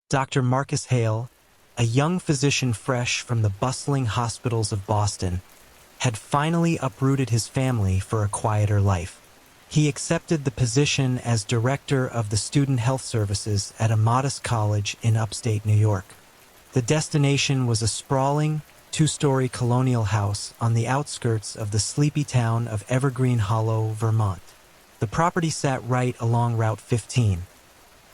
Dr. Marcus Hale, a young physician fresh from the bustling hospitals of Boston, had finally uprooted his family for a quieter life. He accepted the position as director of the student health services at a modest college in upstate New York. The destination was a sprawling, two-story colonial house on the outskirts of the sleepy town of Evergreen Hollow, Vermont. The property sat right along Route 15,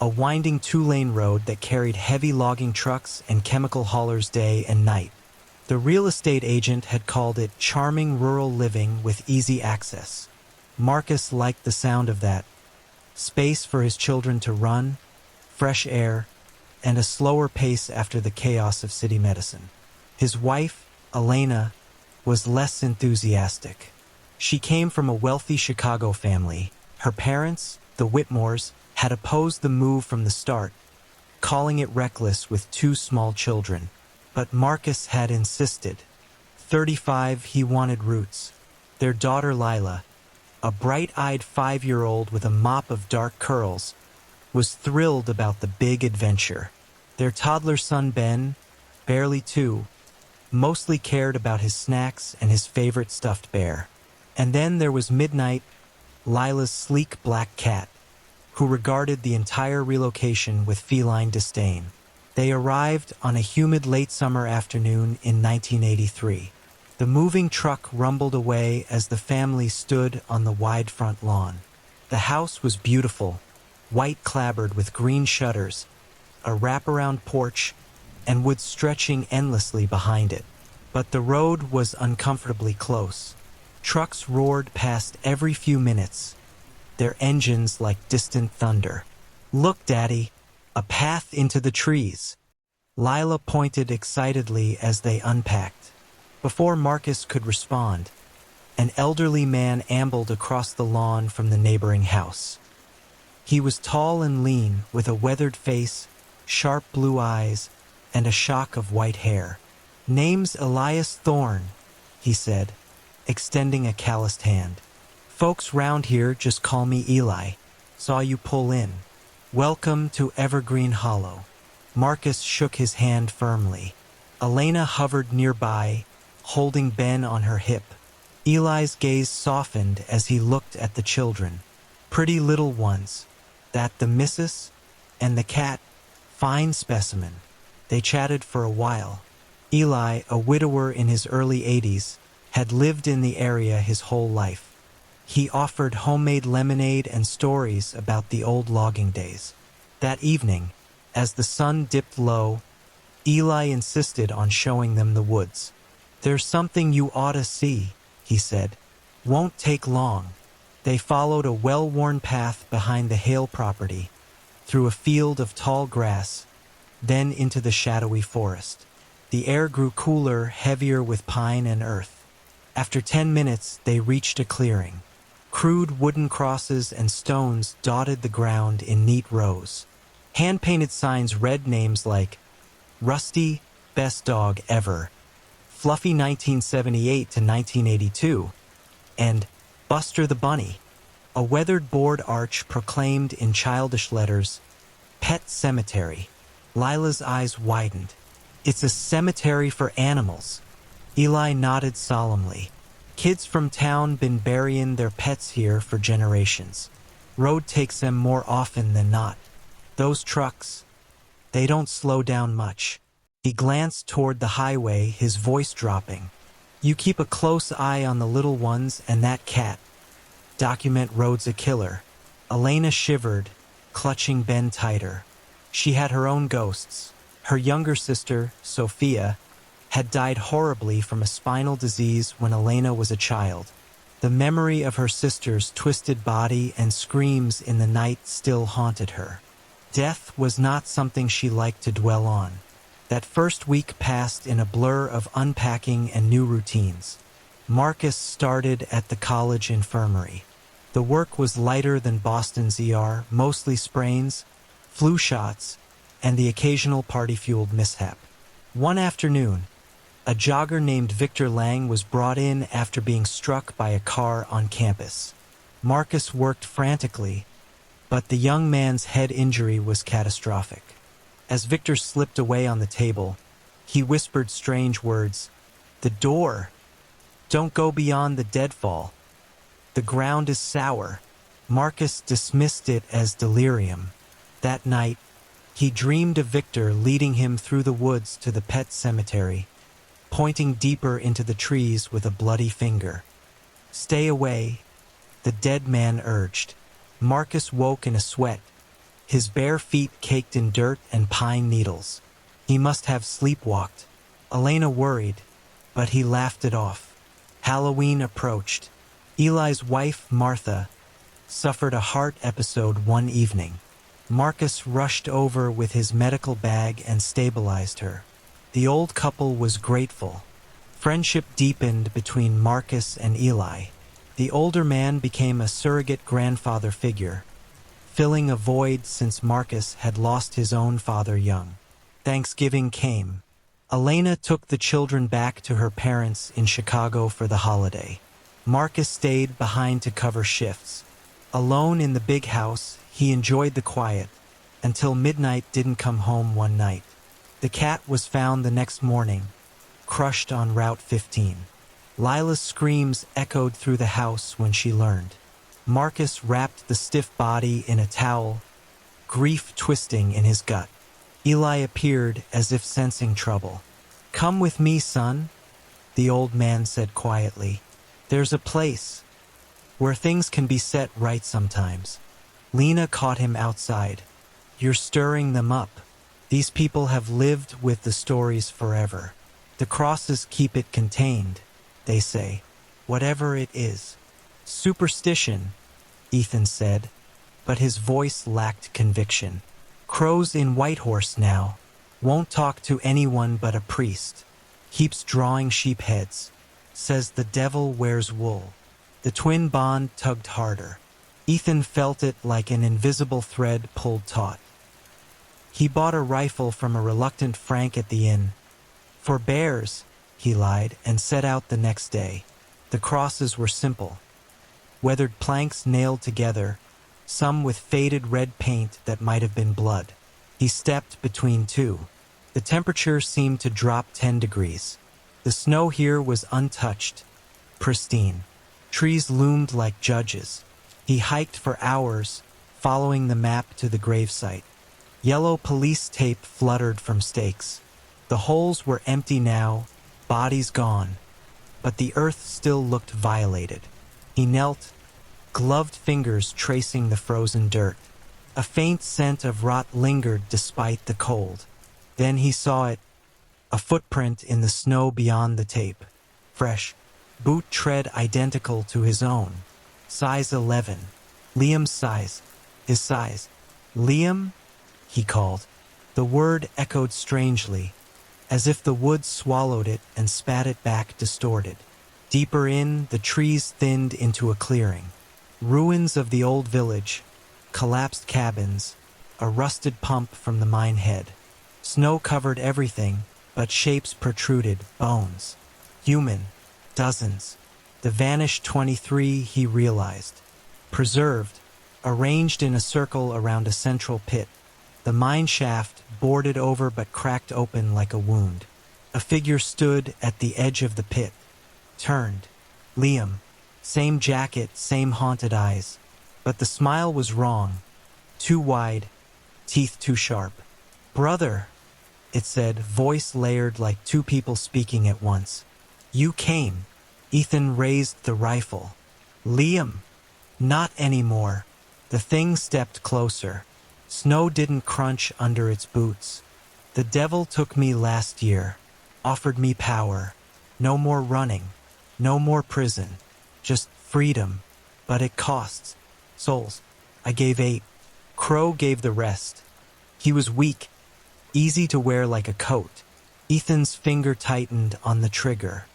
a winding two-lane road that carried heavy logging trucks and chemical haulers day and night. The real estate agent had called it charming rural living with easy access. Marcus liked the sound of that. Space for his children to run, fresh air, and a slower pace after the chaos of city medicine. His wife, Elena, was less enthusiastic. She came from a wealthy Chicago family. Her parents, the Whitmores, had opposed the move from the start, calling it reckless with two small children. But Marcus had insisted. 35, he wanted roots. Their daughter Lila, a bright-eyed 5-year-old with a mop of dark curls, was thrilled about the big adventure. Their toddler son Ben, barely 2, mostly cared about his snacks and his favorite stuffed bear. And then there was Midnight, Lila's sleek black cat, who regarded the entire relocation with feline disdain. They arrived on a humid late summer afternoon in 1983. The moving truck rumbled away as the family stood on the wide front lawn. The house was beautiful, white clapboard with green shutters, a wraparound porch, and woods stretching endlessly behind it. But the road was uncomfortably close. Trucks roared past every few minutes, their engines like distant thunder. "Look, Daddy, a path into the trees." Lila pointed excitedly as they unpacked. Before Marcus could respond, an elderly man ambled across the lawn from the neighboring house. He was tall and lean, with a weathered face, sharp blue eyes, and a shock of white hair. "Name's Elias Thorne," he said, extending a calloused hand. "Folks round here just call me Eli. Saw you pull in. Welcome to Evergreen Hollow." Marcus shook his hand firmly. Elena hovered nearby, holding Ben on her hip. Eli's gaze softened as he looked at the children. Pretty little ones. That the missus? And the cat? Fine specimen. They chatted for a while. Eli, a widower in his early 80s, had lived in the area his whole life. He offered homemade lemonade and stories about the old logging days. That evening, as the sun dipped low, Eli insisted on showing them the woods. "There's something you ought to see," he said. "Won't take long." They followed a well-worn path behind the Hale property, through a field of tall grass, then into the shadowy forest. The air grew cooler, heavier with pine and earth. After 10 minutes, they reached a clearing. Crude wooden crosses and stones dotted the ground in neat rows. Hand-painted signs read names like Rusty, best dog ever, Fluffy 1978 to 1982, and Buster the Bunny. A weathered board arch proclaimed in childish letters, Pet Cemetery. Lila's eyes widened. "It's a cemetery for animals." Eli nodded solemnly. "Kids from town been burying their pets here for generations. Road takes them more often than not. Those trucks, they don't slow down much." He glanced toward the highway, his voice dropping. "You keep a close eye on the little ones and that cat. Document Road's a killer." Elena shivered, clutching Ben tighter. She had her own ghosts. Her younger sister, Sophia, had died horribly from a spinal disease when Elena was a child. The memory of her sister's twisted body and screams in the night still haunted her. Death was not something she liked to dwell on. That first week passed in a blur of unpacking and new routines. Marcus started at the college infirmary. The work was lighter than Boston's ER, mostly sprains, flu shots, and the occasional party-fueled mishap. One afternoon, a jogger named Victor Lang was brought in after being struck by a car on campus. Marcus worked frantically, but the young man's head injury was catastrophic. As Victor slipped away on the table, he whispered strange words. "The door! Don't go beyond the deadfall. The ground is sour." Marcus dismissed it as delirium. That night, he dreamed of Victor leading him through the woods to the pet cemetery, pointing deeper into the trees with a bloody finger. "Stay away," the dead man urged. Marcus woke in a sweat, his bare feet caked in dirt and pine needles. He must have sleepwalked. Elena worried, but he laughed it off. Halloween approached. Eli's wife, Martha, suffered a heart episode one evening. Marcus rushed over with his medical bag and stabilized her. The old couple was grateful. Friendship deepened between Marcus and Eli. The older man became a surrogate grandfather figure, filling a void since Marcus had lost his own father young. Thanksgiving came. Elena took the children back to her parents in Chicago for the holiday. Marcus stayed behind to cover shifts. Alone in the big house, he enjoyed the quiet, until midnight didn't come home one night. The cat was found the next morning, crushed on Route 15. Lila's screams echoed through the house when she learned. Marcus wrapped the stiff body in a towel, grief twisting in his gut. Eli appeared as if sensing trouble. "Come with me, son," the old man said quietly. "There's a place where things can be set right sometimes." Lena caught him outside. "You're stirring them up. These people have lived with the stories forever. The crosses keep it contained, they say, whatever it is." "Superstition," Ethan said, but his voice lacked conviction. "Crow's in Whitehorse now. Won't talk to anyone but a priest. Keeps drawing sheep heads. Says the devil wears wool." The twin bond tugged harder. Ethan felt it like an invisible thread pulled taut. He bought a rifle from a reluctant Frank at the inn. "For bears," he lied, and set out the next day. The crosses were simple. Weathered planks nailed together, some with faded red paint that might have been blood. He stepped between two. The temperature seemed to drop 10 degrees. The snow here was untouched, pristine. Trees loomed like judges. He hiked for hours, following the map to the gravesite. Yellow police tape fluttered from stakes. The holes were empty now, bodies gone, but the earth still looked violated. He knelt, gloved fingers tracing the frozen dirt. A faint scent of rot lingered despite the cold. Then he saw it, a footprint in the snow beyond the tape. Fresh, boot tread identical to his own. Size 11. Liam's size. His size. "Liam?" he called. The word echoed strangely, as if the woods swallowed it and spat it back distorted. Deeper in, the trees thinned into a clearing. Ruins of the old village, collapsed cabins, a rusted pump from the mine head. Snow covered everything, but shapes protruded, bones. Human, dozens. The vanished 23, he realized. Preserved, arranged in a circle around a central pit. The mine shaft boarded over but cracked open like a wound. A figure stood at the edge of the pit. Turned. Liam. Same jacket, same haunted eyes. But the smile was wrong. Too wide, teeth too sharp. "Brother," it said, voice layered like two people speaking at once. "You came." Ethan raised the rifle. "Liam." "Not anymore." The thing stepped closer. Snow didn't crunch under its boots. "The devil took me last year, offered me power. No more running, no more prison, just freedom. But it costs. Souls. I gave 8. Crow gave the rest." He was weak, easy to wear like a coat. Ethan's finger tightened on the trigger.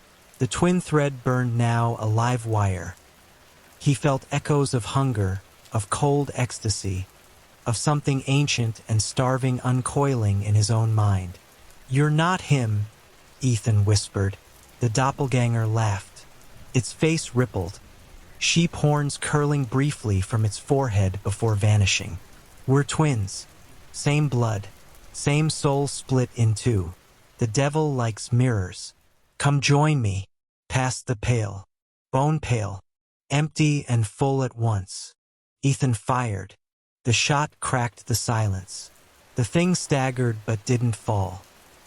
The twin thread burned now a live wire. He felt echoes of hunger, of cold ecstasy, of something ancient and starving uncoiling in his own mind. "You're not him," Ethan whispered. The doppelganger laughed. Its face rippled, sheep horns curling briefly from its forehead before vanishing. "We're twins. Same blood, Same soul split in two. The devil likes mirrors. Come join me. Past the pale. Bone pale. Empty and full at once. Ethan fired. The shot cracked the silence. The thing staggered but didn't fall.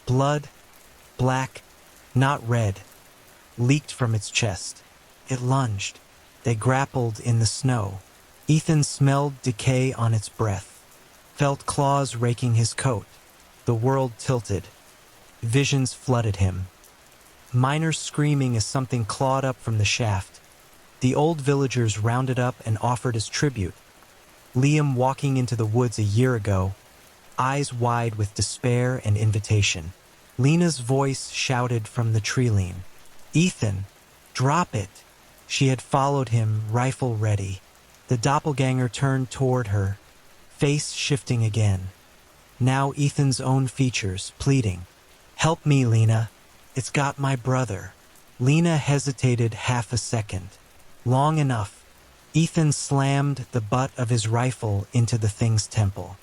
Blood, black, not red, leaked from its chest. It lunged. They grappled in the snow. Ethan smelled decay on its breath, felt claws raking his coat. The world tilted. Visions flooded him. Miners screaming as something clawed up from the shaft. The old villagers rounded up and offered as tribute. Liam walking into the woods a year ago, eyes wide with despair and invitation. Lena's voice shouted from the tree-line. Ethan, drop it. She had followed him, rifle ready. The doppelganger turned toward her, face shifting again. Now Ethan's own features, pleading. Help me, Lena. It's got my brother. Lena hesitated half a second. Long enough. Ethan slammed the butt of his rifle into the thing's temple.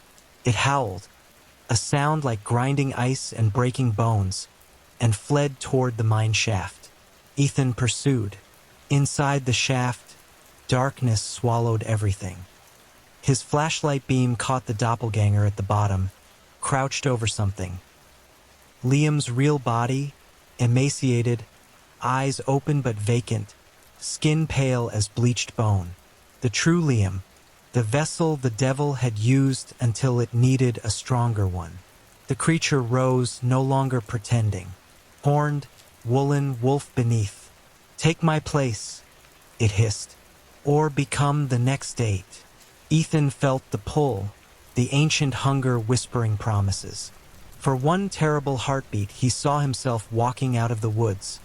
It howled, a sound like grinding ice and breaking bones, and fled toward the mine shaft. Ethan pursued. Inside the shaft, darkness swallowed everything. His flashlight beam caught the doppelganger at the bottom, crouched over something. Liam's real body, emaciated, eyes open but vacant, skin pale as bleached bone. The true Liam, the vessel the devil had used until it needed a stronger one. The creature rose, no longer pretending. Horned, woolen wolf beneath. Take my place, it hissed, or become the next eight. Ethan felt the pull, the ancient hunger whispering promises. For one terrible heartbeat, he saw himself walking out of the woods,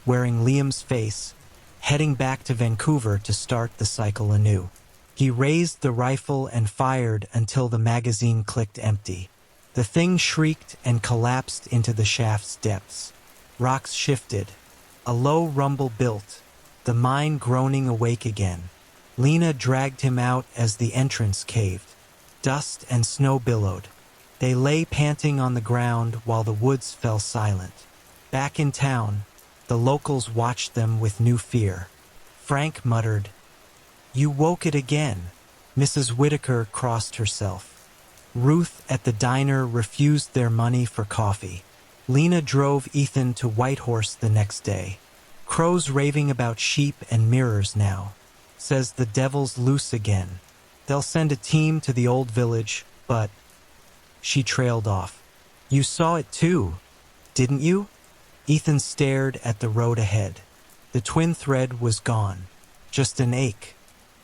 wearing Liam's face, heading back to Vancouver to start the cycle anew. He raised the rifle and fired until the magazine clicked empty. The thing shrieked and collapsed into the shaft's depths. Rocks shifted. A low rumble built, the mine groaning awake again. Lena dragged him out as the entrance caved. Dust and snow billowed. They lay panting on the ground while the woods fell silent. Back in town, the locals watched them with new fear. Frank muttered, "You woke it again." Mrs. Whitaker crossed herself. Ruth at the diner refused their money for coffee. Lena drove Ethan to Whitehorse the next day. Crows raving about sheep and mirrors now. Says the devil's loose again. They'll send a team to the old village, but... She trailed off. You saw it too, didn't you? Ethan stared at the road ahead. The twin thread was gone. Just an ache.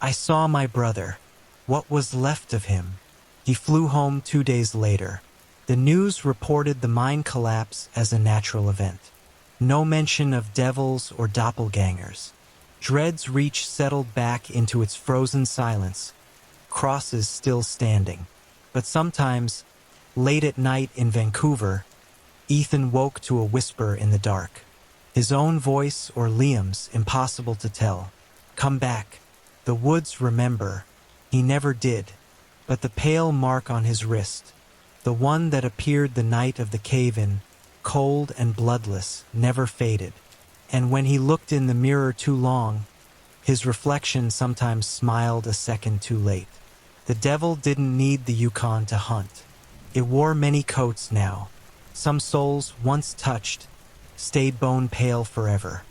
I saw my brother. What was left of him? He flew home 2 days later. The news reported the mine collapse as a natural event. No mention of devils or doppelgangers. Dread's reach settled back into its frozen silence, crosses still standing. But sometimes, late at night in Vancouver, Ethan woke to a whisper in the dark. His own voice or Liam's, impossible to tell. Come back. The woods remember. He never did. But the pale mark on his wrist, the one that appeared the night of the cave-in, cold and bloodless, never faded. And when he looked in the mirror too long, his reflection sometimes smiled a second too late. The devil didn't need the Yukon to hunt. It wore many coats now. Some souls, once touched, stayed bone pale forever.